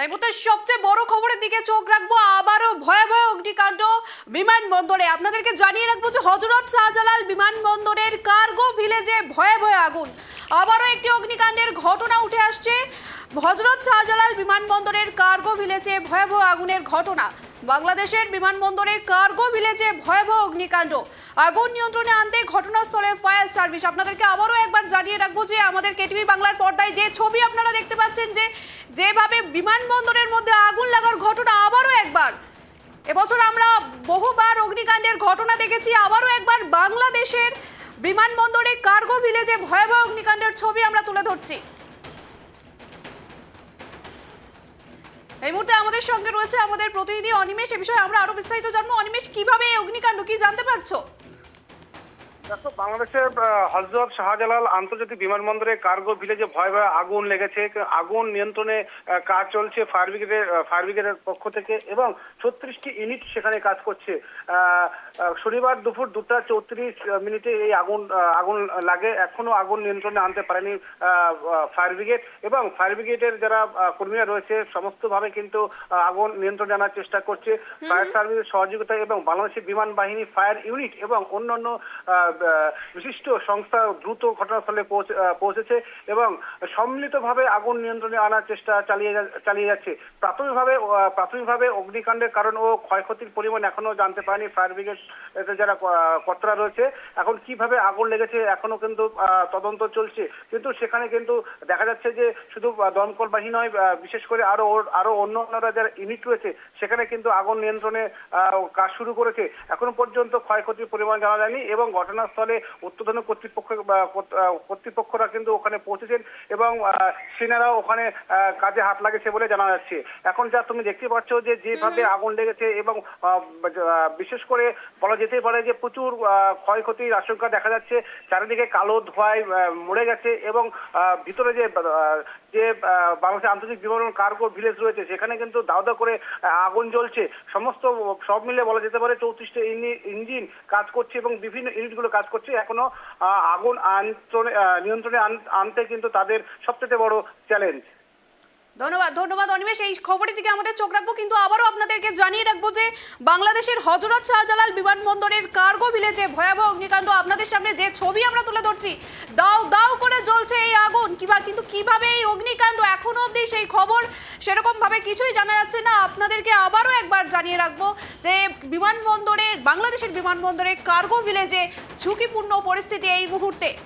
এই মুহূর্তে সবচেয়ে বড় খবরের দিকে চোখ রাখবো। আবারও ভয়াবহ অগ্নিকাণ্ড বিমানবন্দরে। আপনাদেরকে জানিয়ে রাখবো যে হযরত শাহজালাল বিমানবন্দরের কার্গো ভিলেজে ভয়াবহ আগুন। আবারও একটি অগ্নিকাণ্ডের ঘটনা উঠে আসছে। হযরত শাহজালাল বিমানবন্দরের কার্গো ভিলেজে ভয়াবহ আগুনের ঘটনা। বাংলাদেশের বিমানবন্দরের কার্গো ভিলেজে ভয়াবহ অগ্নিকাণ্ড। আগুন নিয়ন্ত্রণে আনতে ঘটনাস্থলে ফায়ার সার্ভিস। আপনাদেরকে আবারও একবার জানিয়ে রাখবো যে আমাদের কেটিভি বাংলার পর্দায় যে ছবি আপনারা দেখতে পাচ্ছেন, যে যেভাবে বিমানবন্দরের মধ্যে আগুন লাগার ঘটনা আবারও একবার। এবছর আমরা বহুবার অগ্নিকাণ্ডের ঘটনা দেখেছি, আবারও একবার বাংলাদেশের বিমানবন্দরে কার্গো ভিলেজে ভয়াবহ অগ্নিকাণ্ডের ছবি আমরা তুলে ধরছি। এই মুহূর্তে আমাদের সঙ্গে রয়েছে আমাদের প্রতিনিধি অনিমেষ। এ বিষয়ে আমরা আরো বিস্তারিত জানবো। অনিমেষ, কিভাবে এই অগ্নিকাণ্ড, কি জানতে পারছো? বাংলাদেশের হযরত শাহজালাল আন্তর্জাতিক বিমানবন্দরে কার্গো ভিলেজে ভয়াবহ আগুন লেগেছে। আগুন নিয়ন্ত্রণে কাজ চলছে ফায়ার ব্রিগেডের পক্ষ থেকে, এবং 36টি ইউনিট সেখানে কাজ করছে। শনিবার দুপুর 2:34 এই আগুন লাগে। এখনো আগুন নিয়ন্ত্রণে আনতে পারেনি ফায়ার ব্রিগেড, এবং ফায়ার ব্রিগেডের যারা কর্মীরা রয়েছে সমস্তভাবে কিন্তু আগুন নিয়ন্ত্রণে আনার চেষ্টা করছে। ফায়ার সার্ভিসের সহযোগিতা এবং বাংলাদেশের বিমান বাহিনী, ফায়ার ইউনিট এবং অন্যান্য বিশিষ্ট সংস্থা দ্রুত ঘটনাস্থলে পৌঁছেছে এবং সম্মিলিতভাবে আগুন নিয়ন্ত্রণে আনার চেষ্টা চালিয়ে যাচ্ছে। প্রাথমিকভাবে অগ্নিকাণ্ডের কারণ ও ক্ষয়ক্ষতির পরিমাণ এখনো জানতে পারেনি ফায়ার ব্রিগেড যারা কর্তারা রয়েছে। এখন কিভাবে আগুন লেগেছে এখনো কিন্তু তদন্ত চলছে, কিন্তু সেখানে কিন্তু দেখা যাচ্ছে যে শুধু দমকল বাহিনী নয়, বিশেষ করে আরো অন্যান্যরা যারা ইউনিট রয়েছে সেখানে কিন্তু আগুন নিয়ন্ত্রণে কাজ শুরু করেছে। এখনো পর্যন্ত ক্ষয়ক্ষতির পরিমাণ জানা যায়নি, এবং ঘটনাস্থলে উত্তোলন কর্তৃপক্ষরা কিন্তু ওখানে পৌঁছেছেন এবং সেনারাও ওখানে কাজে হাত লাগেছে বলে জানা যাচ্ছে। এখন যা তুমি দেখতে পাচ্ছ যে যেভাবে আগুন লেগেছে, এবং বিশেষ করে বলা যেতে পারে যে প্রচুর ক্ষয়ক্ষতির আশঙ্কা দেখা যাচ্ছে। চারিদিকে কালো ধোঁয়ায় মরে গেছে, এবং ভিতরে যে বাংলাদেশের আন্তর্জাতিক বিমানবন্দর কার্গো ভিলেজ রয়েছে সেখানে কিন্তু দাও দাও করে আগুন জ্বলছে। সব মিলে বলা যেতে পারে 34টা ইঞ্জিন কাজ করছে এবং বিভিন্ন ইউনিটগুলো কাজ করছে। এখনো আগুন নিয়ন্ত্রণে আনতে কিন্তু তাদের সবচেয়ে বড় চ্যালেঞ্জ। ধন্যবাদ অনিমেষ। এই খবরের দিকে আমাদের চোখ রাখবো, কিন্তু আবারও আপনাদেরকে জানিয়ে রাখবো যে বাংলাদেশের হযরত শাহজালাল বিমানবন্দরের কার্গো ভিলেজে ভয়াবহ অগ্নিকাণ্ড। আপনাদের সামনে যে ছবি আমরা তুলে ধরছি, দাও দাও করে জ্বলছে এই আগুন। কিন্তু কিভাবে এই অগ্নিকাণ্ড, এখনো অবধি সেই খবর সেরকম ভাবে কিছুই জানা যাচ্ছে না। আপনাদেরকে আবারও একবার জানিয়ে রাখবো যে বাংলাদেশের বিমানবন্দরে কার্গো ভিলেজে ঝুঁকিপূর্ণ পরিস্থিতি এই মুহূর্তে।